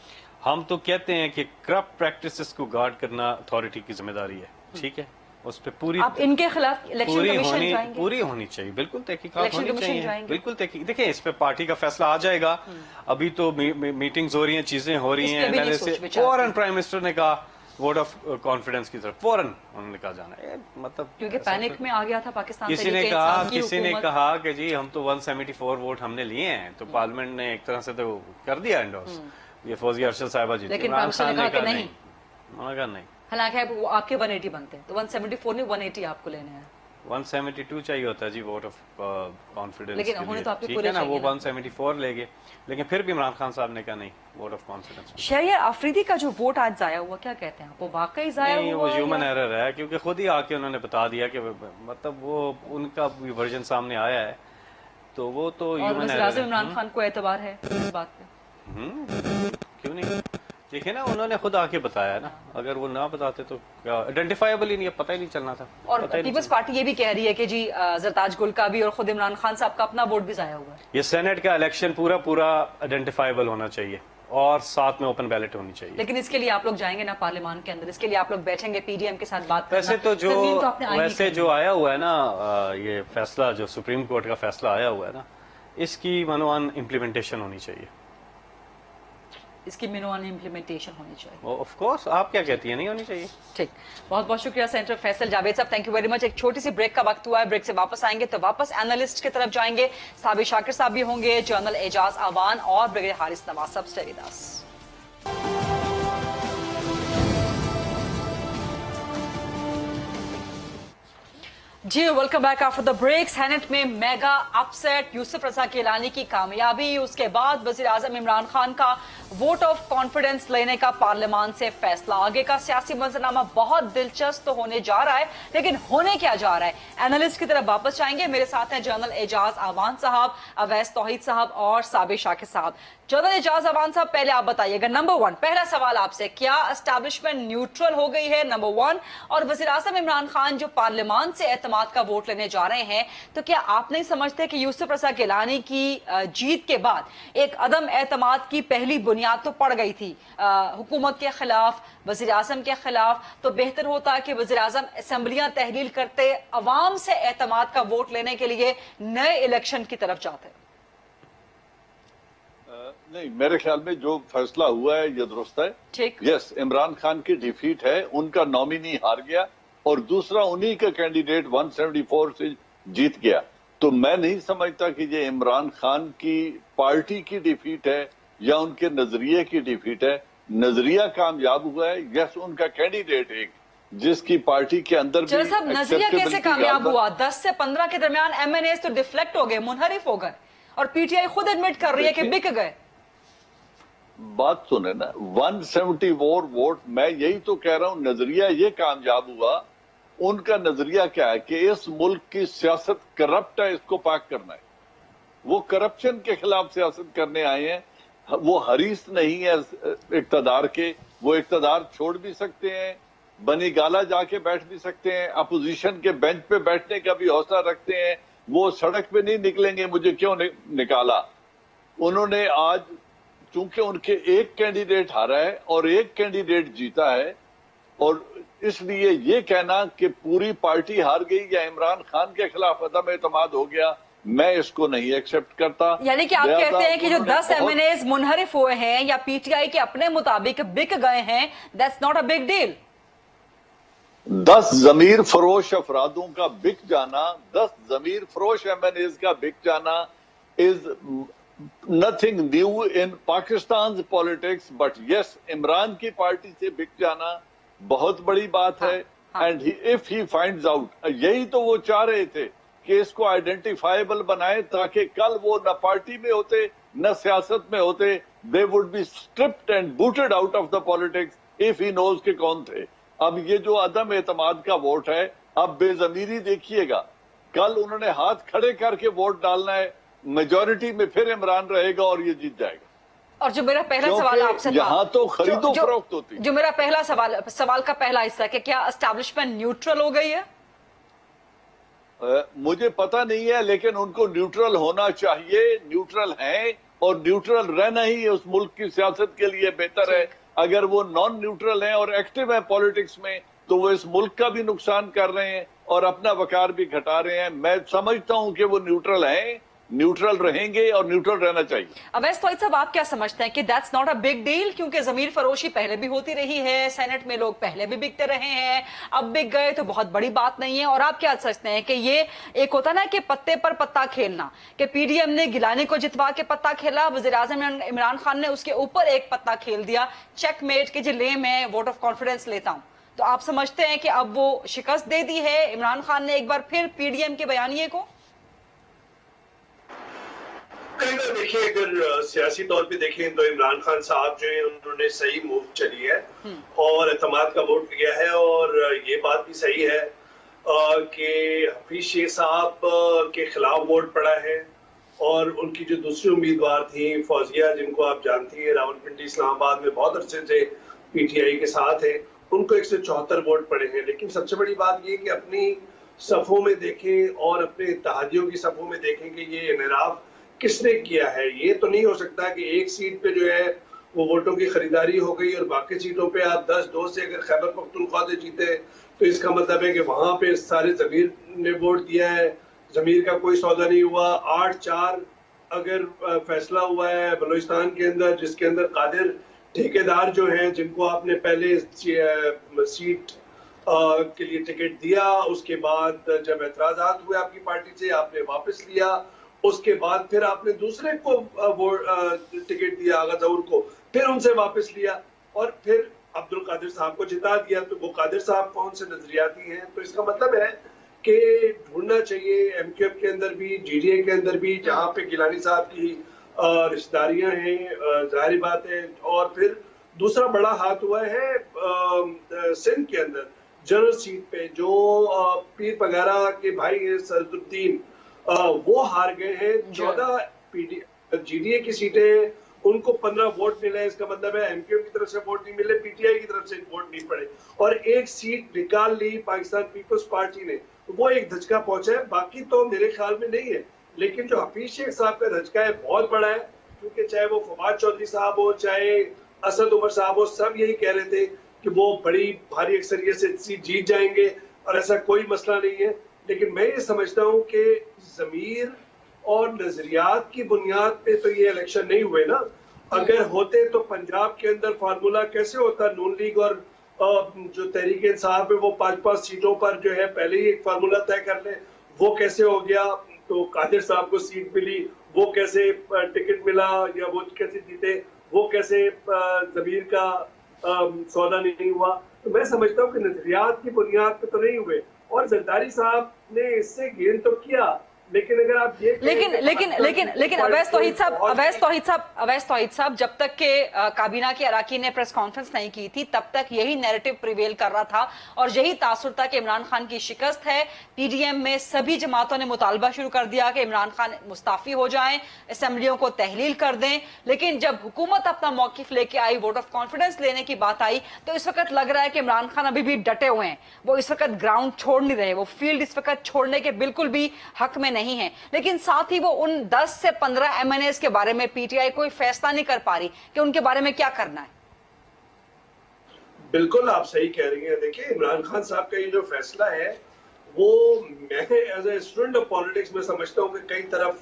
हम तो कहते हैं कि करप्ट प्रैक्टिसेस को गार्ड करना अथॉरिटी की जिम्मेदारी है, ठीक है, उस पे पूरी आप इनके खिलाफ इलेक्शन कमीशन जाएंगे? पूरी होनी चाहिए, बिल्कुल तहकीकात इलेक्शन होनी कमीशन चाहिए, जाएंगे? बिल्कुल तहकीक। देखिए, इस पे पार्टी का फैसला आ जाएगा, अभी तो मीटिंग्स हो रही हैं, चीजें हो रही इस पे हैं, भी नहीं एनालिसिस। सोच विचार फौरन प्राइम मिनिस्टर ने कहा वोट ऑफ कॉन्फिडेंस की तरफ, फौरन उन्होंने कहा जाना है, मतलब क्योंकि पैनिक में आ गया था पाकिस्तान किसी ने तहरीक-ए-इंसाफ कहा की किसी ने हुकूमत। कहा कि जी हम तो 174 वोट हमने लिए हैं, तो पार्लियामेंट ने एक तरह से तो कर दिया एंडोर्स, ये फौजिया अरशद साहिबा जी। लेकिन प्राइम मिनिस्टर ने कहा कि नहीं। उन्होंने कहा नहीं, हालांकि वो आपके 180 बनते हैं, तो 174 नहीं 180 आपको लेने हैं। 172 चाहिए होता है जी वोट ऑफ कॉन्फिडेंस। लेकिन होने तो आपके ठीक पूरे है ना, वो चाहिए ना। 174 ले गए, लेकिन फिर भी इमरान खान साहब ने कहा नहीं vote of confidence. Shehryar Afridi का जो वोट आज जाया हुआ, क्या कहते हैं आप, वो वाकई जाया नहीं, वो हुआ ह्यूमन या- एरर है, क्योंकि खुद ही आके उन्होंने बता दिया कि मतलब वो उनका भी वर्जन सामने आया है, तो वो तो और ह्यूमन वज़ीर एरर आज़म है। इमरान खान को एतबार है इस बात पे? क्यों नहीं? देखिए ना, उन्होंने खुद आके बताया ना, अगर वो ना बताते तो क्या आइडेंटिफाइबल ही नहीं, पता ही नहीं चलना था। और पता ही नहीं पीपल्स पार्टी ये भी कह रही है कि जी जरताज गुल का भी और खुद इमरान खान साहब का अपना वोट भी जाया हुआ है। ये सेनेट का इलेक्शन पूरा पूरा आइडेंटिफाइबल होना चाहिए और साथ में ओपन बैलेट होनी चाहिए। लेकिन इसके लिए आप लोग जाएंगे ना पार्लियामान के अंदर, इसके लिए आप लोग बैठेंगे पीडीएम के साथ बात करना। वैसे तो जो तरमीम तो आपने आईनी वैसे करनी जो आया हुआ है ना, ये फैसला जो सुप्रीम कोर्ट का फैसला आया हुआ है ना, इसकी मनोवान इम्प्लीमेंटेशन होनी चाहिए। इसकी मिनोवान इम्प्लीमेंटेशन होनी चाहिए। ऑफ कोर्स, आप क्या कहती हैं, नहीं होनी चाहिए? ठीक, बहुत बहुत शुक्रिया सेंटर फैसल जावेद साहब, थैंक यू वेरी मच। एक छोटी सी ब्रेक का वक्त हुआ है, ब्रेक से वापस आएंगे तो वापस एनालिस्ट की तरफ जाएंगे। साबिर शाकिर साहब भी होंगे, जनरल एजाज आवान और ब्रिगेडियर हारिस नवाज साहब। Stay with us. जी welcome back after the break. Senate में मेगा अपसेट, यूसुफ रजा गिलानी की कामयाबी, उसके बाद वजीर आजम इमरान खान का वोट ऑफ कॉन्फिडेंस लेने का पार्लियामान से फैसला। आगे का सियासी मंजरनामा बहुत दिलचस्प तो होने जा रहा है, लेकिन होने क्या जा रहा है, एनालिस्ट की तरफ वापस जाएंगे। मेरे साथ हैं जनरल एजाज अवान साहब, अवैस तौहीद साहब और साबिर शाकिर साहब। जनरल एजाज अवान साहब, पहले आप बताइएगा, नंबर वन, पहला सवाल आपसे, क्या एस्टैब्लिशमेंट न्यूट्रल हो गई है, नंबर वन? और वजीर आजम इमरान खान जो पार्लियामान से एतमाद का वोट लेने जा रहे हैं, तो क्या आप नहीं समझते कि यूसुफ रजा गिलानी की जीत के बाद एक अदम एतमाद की पहली बुनियाद तो पड़ गई थी हुकूमत के खिलाफ, वजीर आजम के खिलाफ? तो बेहतर होता है कि वजीर आजम असेंबलियां तहलील करते, अवाम से एतमाद का वोट लेने के लिए नए इलेक्शन की तरफ जाते। नहीं, मेरे ख्याल में जो फैसला हुआ है ये दुरुस्त है। ठीक। यस, इमरान खान की डिफीट है, उनका नॉमिनी हार गया और दूसरा उन्हीं का कैंडिडेट 174 से जीत गया। तो मैं नहीं समझता कि ये इमरान खान की पार्टी की डिफीट है या उनके नजरिए की डिफीट है। नजरिया कामयाब हुआ है। यस, उनका कैंडिडेट एक जिसकी पार्टी के अंदर भी साहब, नजरिया कैसे कामयाब हुआ? 10 से 15 के दरमियान एमएनएस तो डिफ्लेक्ट हो गए, मुनहरिफ हो गए, और पीटीआई खुद एडमिट कर रही है कि बिक गए। बात सुने ना, 174 वोट, मैं यही तो कह रहा हूं, नजरिया ये कामयाब हुआ। उनका नजरिया क्या है कि इस मुल्क की सियासत करप्ट है, इसको पाक करना है। वो करप्शन के खिलाफ सियासत करने आए हैं। वो हरीस नहीं है इक्तदार के, वो इक्तदार छोड़ भी सकते हैं, बनी गाला जाके बैठ भी सकते हैं, अपोजिशन के बेंच पे बैठने का भी हौसला रखते हैं। वो सड़क पे नहीं निकलेंगे मुझे क्यों निकाला। उन्होंने आज, चूंकि उनके एक कैंडिडेट हारा है और एक कैंडिडेट जीता है, और इसलिए ये कहना कि पूरी पार्टी हार गई या इमरान खान के खिलाफ अदम एतमाद हो गया, मैं इसको नहीं एक्सेप्ट करता। यानी कि आप कहते हैं कि जो 10 एमएनएस मुनहरिफ हुए हैं या पीटीआई के अपने मुताबिक बिक गए हैं, that's not a big deal. 10 जमीर फरोश अफरादों का बिक जाना, 10 जमीर फरोश एमएनएस का बिक जाना is nothing new in Pakistan politics. But yes, Imran की पार्टी से बिक जाना बहुत बड़ी बात है। And if he finds out, यही तो वो चाह रहे थे कि इसको आइडेंटिफाइबल बनाए, ताकि कल वो न पार्टी में होते न सियासत में होते। They would be stripped and booted out of the politics if he knows के कौन थे। अब ये जो अदम एतमाद का वोट है, अब बेजमीरी देखिएगा, कल उन्होंने हाथ खड़े करके वोट डालना है, मेजॉरिटी में फिर इमरान रहेगा और ये जीत जाएगा। और जो मेरा पहला सवाल आपसे था, यहाँ तो खरीदो फरोख्त होती, जो मेरा पहला सवाल का पहला हिस्सा कि क्या एस्टैब्लिशमेंट न्यूट्रल हो गई है? मुझे पता नहीं है, लेकिन उनको न्यूट्रल होना चाहिए। न्यूट्रल हैं और न्यूट्रल रहना ही उस मुल्क की सियासत के लिए बेहतर है। अगर वो नॉन न्यूट्रल हैं और एक्टिव हैं पॉलिटिक्स में, तो वो इस मुल्क का भी नुकसान कर रहे हैं और अपना वकार भी घटा रहे हैं। मैं समझता हूं कि वो न्यूट्रल हैं, न्यूट्रल रहेंगे और न्यूट्रल रहना चाहिए। अवैस तौहीद साहब, आप क्या समझते हैं कि that's not a big deal? क्योंकि जमीर फरोशी पहले भी होती रही है, सेनेट में लोग पहले भी बिकते रहे हैं, अब बिक गए तो बहुत बड़ी बात नहीं है। और आप क्या सोचते हैं कि ये एक होता ना कि पत्ते पर पत्ता खेलना, कि पीडीएम ने गिलानी को जितवा के पत्ता खेला, वजीर आजम इमरान खान ने उसके ऊपर एक पत्ता खेल दिया, चेकमेट के जो ले मैं वोट ऑफ कॉन्फिडेंस लेता हूं। तो आप समझते हैं कि अब वो शिकस्त दे दी है इमरान खान ने एक बार फिर पीडीएम के बयानिए को? देखिए, अगर सियासी तौर पे देखें तो इमरान खान साहब जो है उन्होंने सही मूव चली है और एतमाद का वोट लिया है। और ये बात भी सही है कि हफीज शेख साहब के खिलाफ वोट पड़ा है और उनकी जो दूसरी उम्मीदवार थी फौजिया, जिनको आप जानती हैं, रावलपिंडी इस्लामाबाद में बहुत अरसे से पीटीआई के साथ है, उनको 174 वोट पड़े हैं। लेकिन सबसे बड़ी बात ये कि अपनी सफों में देखें और अपने इत्तेहादियों की सफों में देखें कि ये इनराफ किसने किया है। ये तो नहीं हो सकता कि एक सीट पे जो है वो वोटों की खरीदारी हो गई और बाकी सीटों पे आप 10-2 से अगर खैबर पख्तूनख्वा से जीते तो इसका मतलब है कि वहां पे सारे जमीर ने वोट दिया है, जमीर का कोई सौदा नहीं हुआ। 8-4 अगर फैसला हुआ है बलूचिस्तान के अंदर, जिसके अंदर कादिर ठेकेदार जो हैं, जिनको आपने पहले सीट के लिए टिकट दिया, उसके बाद जब एतराजात हुए आपकी पार्टी से, आपने वापस लिया, उसके बाद फिर आपने दूसरे को वो टिकट दिया आगा जहूर को, फिर उनसे वापस लिया और फिर अब्दुल कादिर साहब को जिता दिया। तो वो कादिर साहब कौन से नजरियाती हैं? तो इसका मतलब है کہ ڈھونڈنا چاہیے MQM کے اندر بھی, GDA کے اندر بھی, جہاں پہ گیلانی صاحب کی رشتہ داریاں ہیں, ظاہری بات ہے. اور پھر دوسرا بڑا ہاتھ ہوا ہے سندھ کے اندر جنرل سیٹ پہ, جو پیر پگارا کے بھائی ہیں سرد الدین, وہ ہار گئے ہیں. 14 GDA کی سیٹیں, ان کو 15 ووٹ ملے. اس کا مطلب ہے MQM کی طرف سے ووٹ نہیں ملے, PTI کی طرف سے ووٹ نہیں پڑے, اور ایک سیٹ نکال لی پاکستان پیپلز پارٹی نے. وہ ایک دھچکا پہنچا ہے, باقی تو میرے خیال میں نہیں ہے. لیکن جو حفیظ شیخ صاحب کا دھچکا ہے بہت بڑا ہے, کیونکہ چاہے وہ فواد چودھری صاحب ہو, چاہے اسد عمر صاحب ہو, سب یہی کہہ رہے تھے کہ وہ بڑی بھاری اکثریت سے سیٹ جیت جائیں گے, اور ایسا کوئی مسئلہ نہیں ہے. لیکن میں یہ سمجھتا ہوں کہ ضمیر اور نظریات کی بنیاد پہ تو یہ الیکشن نہیں ہوئے نا. اگر ہوتے تو پنجاب کے اندر فارمولا کیسے ہوتا, نون لیگ اور جو تحریک انصاف ہے وہ 5 سیٹوں پر جو ہے پہلے ہی ایک فارمولا طے کر لیں. وہ کیسے ہو گیا؟ تو قادر صاحب کو سیٹ ملی, وہ کیسے ٹکٹ ملا, یا وہ کیسے جیتے, وہ کیسے ضمیر کا سودا نہیں ہوا. تو میں سمجھتا ہوں کہ نظریات کی بنیاد پہ تو نہیں ہوئے. اور زرداری صاحب نے اس سے گین تو کیا, لیکن اگر آپ یہ لیکن اویس توحید صاحب جب تک کہ کابینہ کے اراکین نے پریس کانفرنس نہیں کی تھی, تب تک یہی نیریٹو پریویل کر رہا تھا, اور یہی تاثر تھا کہ عمران خان کی شکست ہے. PDM میں سبھی جماعتوں نے مطالبہ شروع کر دیا کہ عمران خان مستعفی ہو جائیں, اسمبلیوں کو تحلیل کر دیں. لیکن جب حکومت اپنا موقف لے کے آئی, ووٹ آف کانفیڈنس لینے کی بات آئی, تو اس وقت لگ رہا ہے کہ عمران خان ابھی بھی ڈٹے ہوئے ہیں. وہ اس وقت گراؤنڈ چھوڑ نہیں رہے, وہ فیلڈ اس وقت چھوڑنے کے بالکل بھی حق میں نہیں ہے. لیکن ساتھ ہی وہ ان 10 سے 15 MNAs کے بارے میں PTI کوئی فیصلہ نہیں کر پا رہی کہ ان کے بارے میں کیا کرنا ہے. بالکل آپ صحیح کہہ رہی ہیں. دیکھیں, عمران خان صاحب کا یہ جو فیصلہ ہے وہ میں as a student of politics میں سمجھتا ہوں کہ کئی طرف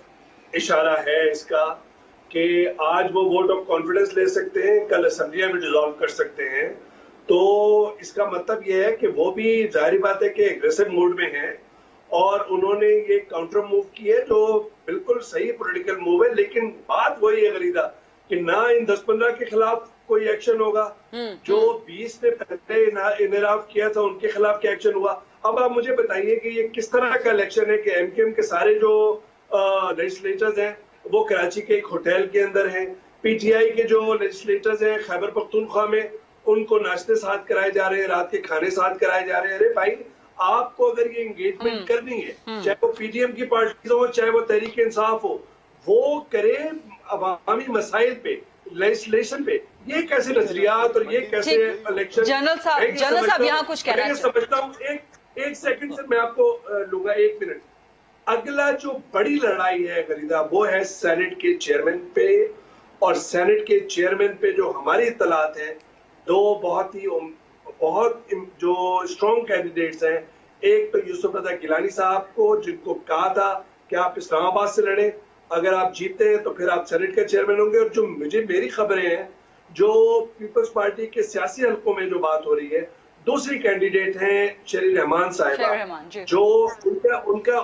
اشارہ ہے اس کا, کہ آج وہ ووٹ آف کانفیڈنس لے سکتے ہیں, کل اسمبلیاں بھی ڈیزالو کر سکتے ہیں. تو اس کا مطلب یہ ہے کہ وہ بھی ظاہری بات ہے کہ اگریسو موڈ میں ہیں, اور انہوں نے یہ کاؤنٹر موو کی ہے جو بالکل صحیح پولیٹیکل موو ہے. لیکن بات وہی ہے غریدہ کہ نہ ان 10-15 کے خلاف کوئی ایکشن ہوگا, جو 20 نے پہلے انحراف کیا تھا ان کے خلاف کیا ایکشن ہوا. اب آپ مجھے بتائیے کہ یہ کس طرح کا الیکشن ہے کہ MQM کے سارے جو لیجسلیٹرز ہیں وہ کراچی کے ایک ہوٹل کے اندر ہیں, PTI کے جو لیجسلیٹرز ہیں خیبر پختونخوا میں, ان کو ناشتے ساتھ کرائے جا رہے ہیں, رات کے کھانے ساتھ کرائے جا رہے ہیں. ارے بھائی, آپ کو اگر یہ انگیجمنٹ کرنی ہے, چاہے وہ PDM کی پارٹیز ہو, چاہے وہ تحریک انصاف ہو, وہ کرے عوامی مسائل پہ, لیجسلیشن پہ. یہ کیسے نظریات اور یہ کیسے الیکشن. جنرل صاحب یہاں کچھ کہنا میں سمجھتا ہوں, ایک سیکنڈ سے میں آپ کو لوں گا, 1 منٹ. اگلا جو بڑی لڑائی ہے غریدہ, وہ ہے سینٹ کے چیئرمین پہ, اور سینٹ کے چیئرمین پہ جو ہماری اطلاعات ہیں, 2 بہت جو اسٹرانگ کینڈیڈیٹس ہیں. ایک تو یوسف رضا گیلانی صاحب کو, جن کو کہا تھا کہ آپ اسلام آباد سے لڑیں, اگر آپ جیتے ہیں تو پھر آپ سینٹ کے چیئرمین ہوں گے. اور جو میری خبریں ہیں, جو پیپلز پارٹی کے سیاسی حلقوں میں جو بات ہو رہی ہے, دوسری کینڈیڈیٹ ہیں شیری رحمان صاحبہ, جو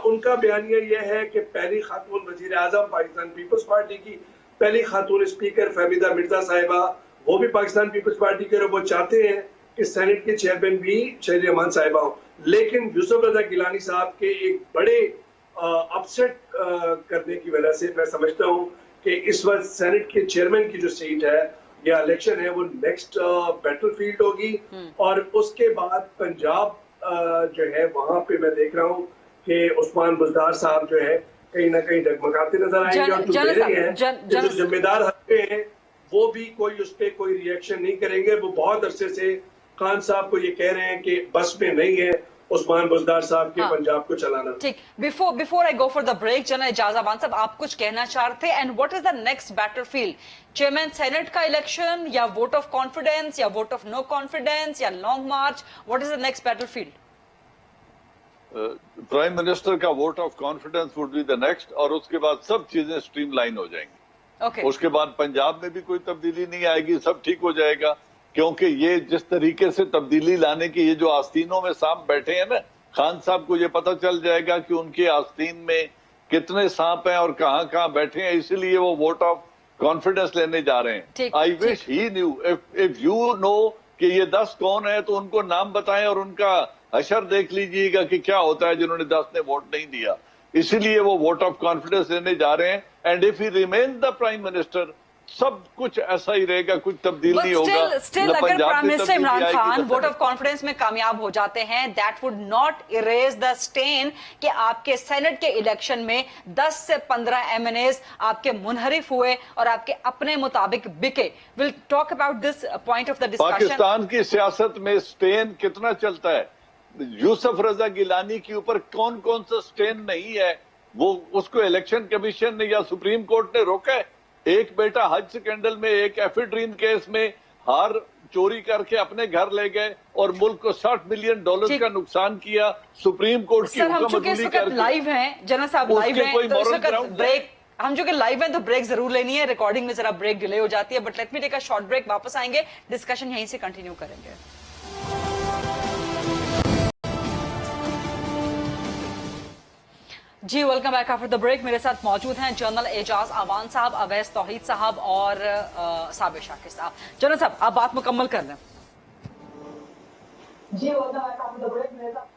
ان کا بیانیہ یہ ہے کہ پہلی خاتون وزیر اعظم پاکستان پیپلز پارٹی کی, پہلی خاتون اسپیکر فہمیدہ مرزا صاحبہ, وہ بھی پاکستان پیپلز پارٹی کے, وہ چاہتے ہیں کہ سینٹ کے چیئرمین بھی شیری رحمان صاحبہ ہوں. لیکن یوسف رضا گیلانی صاحب کے ایک بڑے اپسیٹ کرنے کی وجہ سے میں سمجھتا ہوں کہ اس وقت سینٹ کے چیئرمین کی جو سیٹ ہے یا الیکشن ہے, وہ نیکسٹ بیٹل فیلڈ ہوگی. اور اس کے بعد پنجاب جو ہے, وہاں پہ میں دیکھ رہا ہوں کہ عثمان بزدار صاحب جو ہے کہیں نہ کہیں ڈگمگاتے نظر آئیں گے, اور جو میرے ہیں جو ذمہ دار حلقے ہیں وہ بھی اس پہ کوئی ری ایکشن نہیں کریں گے. وہ بہت عرصے سے خان صاحب کو یہ کہہ رہے ہیں کہ بس میں نہیں ہے عثمان بزدار صاحب کے پنجاب کو چلانا. ٹھیک, before I go for the break, general Ijaz Aman صاحب آپ کچھ کہنا چاہتے ہیں, and what is the next battlefield, chairman senate کا الیکشن, یا ووٹ آف کانفیڈنس, یا ووٹ آف نو کانفیڈنس, یا long march, what is the next battlefield? Prime minister کا vote of confidence would be the next, اور اس کے بعد سب چیزیں اسٹریم لائن ہو جائیں گی. اس کے بعد پنجاب میں بھی کوئی تبدیلی نہیں آئے گی, سب ٹھیک ہو جائے گا. کیونکہ یہ جس طریقے سے تبدیلی لانے کی یہ جو آستینوں میں سانپ بیٹھے ہیں نا, خان صاحب کو یہ پتہ چل جائے گا کہ ان کے آستین میں کتنے سانپ ہیں اور کہاں کہاں بیٹھے ہیں, اسی لیے وہ ووٹ آف کانفیڈنس لینے جا رہے ہیں. آئی وش ہی نیو, اف یو نو کہ یہ 10 کون ہے تو ان کو نام بتائیں اور ان کا हशर देख लीजिएगा कि क्या होता है जिन्होंने 10 ने वोट नहीं दिया, इसीलिए वो वोट ऑफ कॉन्फिडेंस लेने जा रहे हैं। And if he remain the prime minister, सब कुछ ऐसा ही रहेगा, कुछ तब्दील नहीं होगा। स्टिल अगर prime minister Imran Khan vote of confidence में कामयाब हो जाते हैं, that would not erase the stain कि आपके सेनेट के इलेक्शन में 10 से 15 एमएनएस आपके मुनहरिफ हुए और आपके अपने मुताबिक बिके। Will talk about this point of the discussion. Pakistan की सियासत में स्टेन कितना चलता है, यूसुफ रजा गिलानी के ऊपर कौन कौन सा स्टेन नहीं है, वो उसको इलेक्शन कमीशन ने या सुप्रीम कोर्ट ने रोका है। एक बेटा हज स्कैंडल में, एक एफिड्रीन केस में हार चोरी करके अपने घर ले गए और मुल्क को $60 मिलियन का नुकसान किया। सुप्रीम कोर्ट की हम चूंकि इस वक्त लाइव हैं, जनरल साहब लाइव हैं, तो इस वक्त ब्रेक, हम जो कि लाइव हैं तो ब्रेक जरूर लेनी है। रिकॉर्डिंग में जरा ब्रेक डिले हो जाती है, but let me take a short break. वापस आएंगे, डिस्कशन यहीं से कंटिन्यू करेंगे। जी welcome back after the break. मेरे साथ मौजूद हैं जनरल एजाज अवान साहब, अवैस तौहीद साहब और साबिर शाकिर साहब। जनरल साहब आप बात मुकम्मल कर लें। जी welcome back after the break. मेरे साथ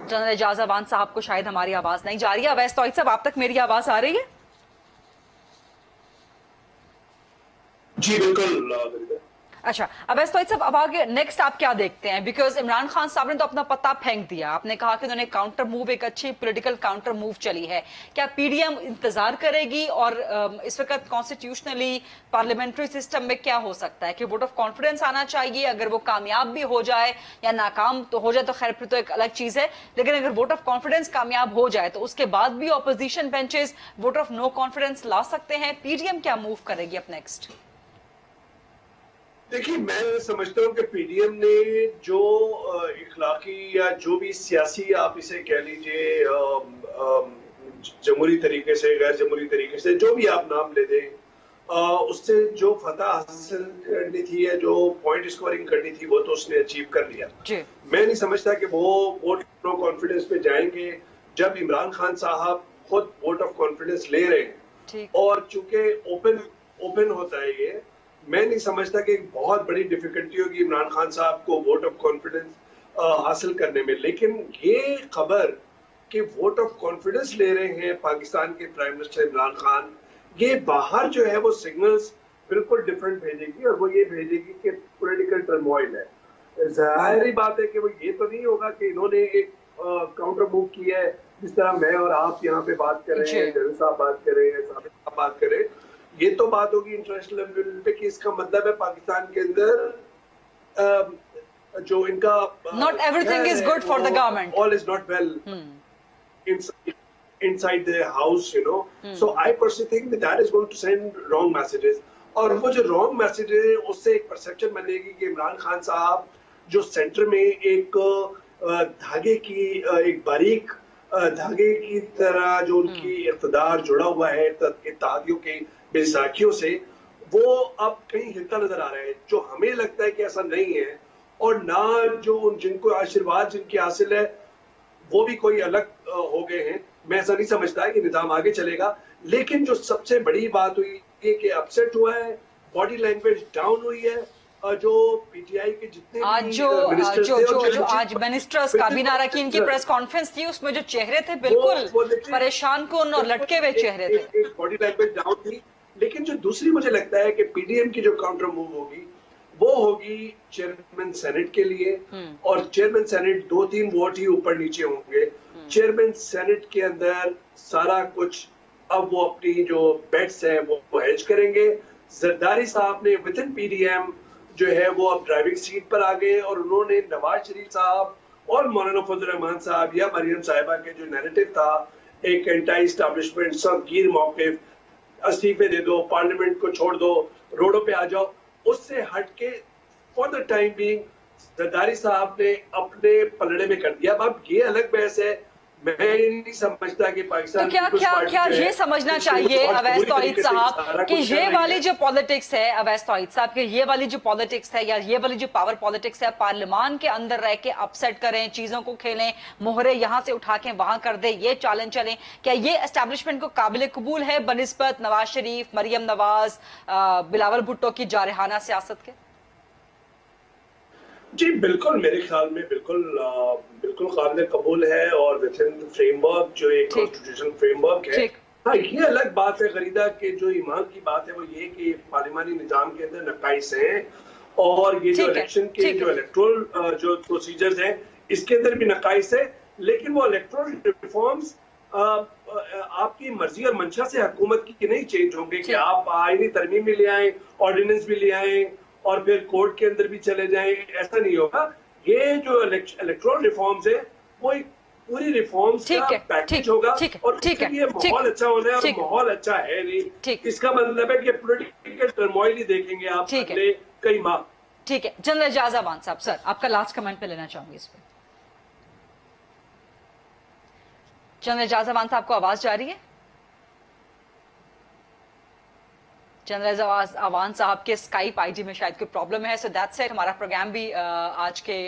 जनरल एजाज अवान साहब को शायद हमारी आवाज नहीं जा रही है। अवैस तौहीद साहब, आप तक मेरी आवाज आ रही है? जी बिल्कुल। अच्छा अवैस तौहीद साहब, अब आगे नेक्स्ट आप क्या देखते हैं? बिकॉज इमरान खान साहब ने तो अपना पत्ता फेंक दिया, आपने कहा कि उन्होंने काउंटर मूव, एक अच्छी पॉलिटिकल काउंटर मूव चली है। क्या पीडीएम इंतजार करेगी? और इस वक्त कॉन्स्टिट्यूशनली पार्लियामेंट्री सिस्टम में क्या हो सकता है कि वोट ऑफ कॉन्फिडेंस आना चाहिए? अगर वो कामयाब भी हो जाए या नाकाम तो हो जाए तो खैर फिर तो एक अलग चीज है, लेकिन अगर वोट ऑफ कॉन्फिडेंस कामयाब हो जाए तो उसके बाद भी opposition benches vote of no confidence ला सकते हैं। पीडीएम क्या मूव करेगी अब नेक्स्ट? देखिए, मैं समझता हूँ कि पीडीएम ने जो इखलाकी या जो भी सियासी, आप इसे कह लीजिए जमहूरी तरीके से, गैर जमहूरी तरीके से, जो भी आप नाम ले दें, उससे जो फतह हासिल करनी थी या जो पॉइंट स्कोरिंग करनी थी वो तो उसने अचीव कर लिया। मैं नहीं समझता कि वो वोट नो कॉन्फिडेंस पे जाएंगे जब इमरान खान साहब खुद वोट ऑफ कॉन्फिडेंस ले रहे हैं। और चूंकि ओपन होता है ये, मैं नहीं समझता कि एक बहुत बड़ी डिफिकल्टी होगी इमरान खान साहब को वोट ऑफ कॉन्फिडेंस हासिल करने में। लेकिन ये खबर कि वोट ऑफ कॉन्फिडेंस ले रहे हैं पाकिस्तान के प्राइम मिनिस्टर इमरान खान, ये बाहर जो है वो सिग्नल्स बिल्कुल डिफरेंट भेजेगी, और वो ये भेजेगी कि पॉलिटिकल टर्मोइल है। जाहिर बात है कि वो ये तो नहीं होगा कि इन्होंने एक काउंटर मूव किया है, जिस तरह मैं और आप यहाँ पे बात कर रहे हैं, जनरल साहब बात कर रहे हैं, साबिर साहब बात कर रहे हैं। ये तो बात होगी इंटरनेशनल लेवल पे कि इसका मतलब है पाकिस्तान के अंदर जो इनका not everything is good for the government, all is not well inside the house, you know. So I personally think that is going to send wrong messages. और वो जो wrong messages है उससे एक perception बनेगी कि इमरान खान साहब जो सेंटर में एक धागे की एक बारीक धागे की तरह जो उनकी इक़्तिदार जुड़ा हुआ है इत्तेहादियों के बैसाखियों से, वो अब कहीं हिलता नजर आ रहा है, जो हमें लगता है कि ऐसा नहीं है। और ना जो जिनको आशीर्वाद जिनकी हासिल है वो भी कोई अलग हो गए हैं। मैं ऐसा नहीं समझता है कि निजाम आगे चलेगा। लेकिन जो सबसे बड़ी बात हुई है कि अपसेट हुआ है, बॉडी लैंग्वेज डाउन हुई है। जो पीटीआई के जितने आज जो आज मिनिस्टर्स काबीना अरकान की प्रेस कॉन्फ्रेंस थी, उसमें जो चेहरे थे बिल्कुल परेशान कुन और लटके हुए चेहरे थे। एक बॉडी लैंग्वेज डाउन थी। लेकिन जो दूसरी मुझे लगता है कि पीडीएम की जो काउंटर मूव होगी वो होगी चेयरमैन सेनेट के लिए, और चेयरमैन सेनेट 2-3 वोट ही ऊपर नीचे होंगे। चेयरमैन सेनेट के अंदर सारा कुछ अब वो अपनी जो बेट्स है वो हेज करेंगे। जरदारी साहब ने विद इन पीडीएम जो है वो अब ड्राइविंग सीट पर आ गए, और उन्होंने नवाज शरीफ साहब और मौलाना फजल रहमान साहब या मरियम साहिबा के जो नैरेटिव था, एक एंटी एस्टैब्लिशमेंट सब गिर मौक़िफ़, इस्तीफे दे दो, पार्लियामेंट को छोड़ दो, रोडों पे आ जाओ, उससे हट के for the time being Zardari साहब ने अपने पलड़े में कर दिया। अब ये अलग बहस है, मैं नहीं समझता कि पाकिस्तान तो क्या ये समझना चाहिए अवैस तौहीद साहब कि ये वाली जो पॉलिटिक्स है, अवैस तौहीद साहब कि ये वाली जो पॉलिटिक्स है या ये वाली जो पावर पॉलिटिक्स है, पार्लियामान के अंदर रह के अपसेट करें, चीजों को खेलें, मोहरे यहां से उठा के वहां कर दे, ये चैलेंज चलें, क्या ये एस्टैब्लिशमेंट को काबिल कबूल है बनिस्बत नवाज शरीफ, मरियम नवाज, बिलावल भुट्टो की जारहाना सियासत के? जी बिल्कुल, मेरे ख्याल में बिल्कुल काबिल कबूल है और विद इन द फ्रेमवर्क जो एक ठीक। कॉन्स्टिट्यूशनल फ्रेमवर्क है। ठीक। हाँ, ये अलग बात है गरीदा के जो ईमान की बात है वो ये कि पार्लिमानी निजाम के अंदर नकाइस हैं और ये जो ठीक है, इलेक्शन के ठीक जो है। इलेक्टोरल जो प्रोसीजर्स हैं इसके अंदर भी नकाइस है, लेकिन वो इलेक्टोरल रिफॉर्म्स आपकी मर्जी और मंशा से हुकूमत की नहीं चेंज होंगे कि ठीक। आप आईनी तरमीम भी ले आए, ऑर्डिनेंस भी ले आए और फिर कोर्ट के अंदर भी चले जाएं, ऐसा नहीं होगा। ये जो इलेक्टोरल रिफॉर्म्स है वो एक पूरी रिफॉर्म्स ठीक का है, पैकेज ठीक, होगा ठीक है, और ठीक उसके है, लिए ठीक, माहौल अच्छा होना है और ठीक। माहौल अच्छा है नहीं। ठीक। इसका मतलब है कि पॉलिटिकल टर्मोइल ही देखेंगे आप ठीक है। अगले कई माह। ठीक है, जनरल एजाज अवान साहब, सर आपका लास्ट कमेंट पे लेना चाहूंगी इस पे। जनरल एजाज अवान साहब को आवाज जा रही है? जनरल अवान साहब के स्काइप आईडी में शायद कोई प्रॉब्लम है। सो दैट्स इट, हमारा प्रोग्राम भी आज के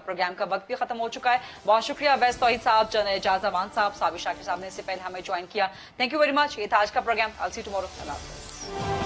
प्रोग्राम का वक्त भी खत्म हो चुका है। बहुत शुक्रिया अवैस तौहीद साहब, जनरल एजाज अवान साहब, साबिर शाकिर साहब ने इससे पहले हमें ज्वाइन किया। Thank you very much. ये था आज का programme. I will see you tomorrow. अल्लाह हाफिज़।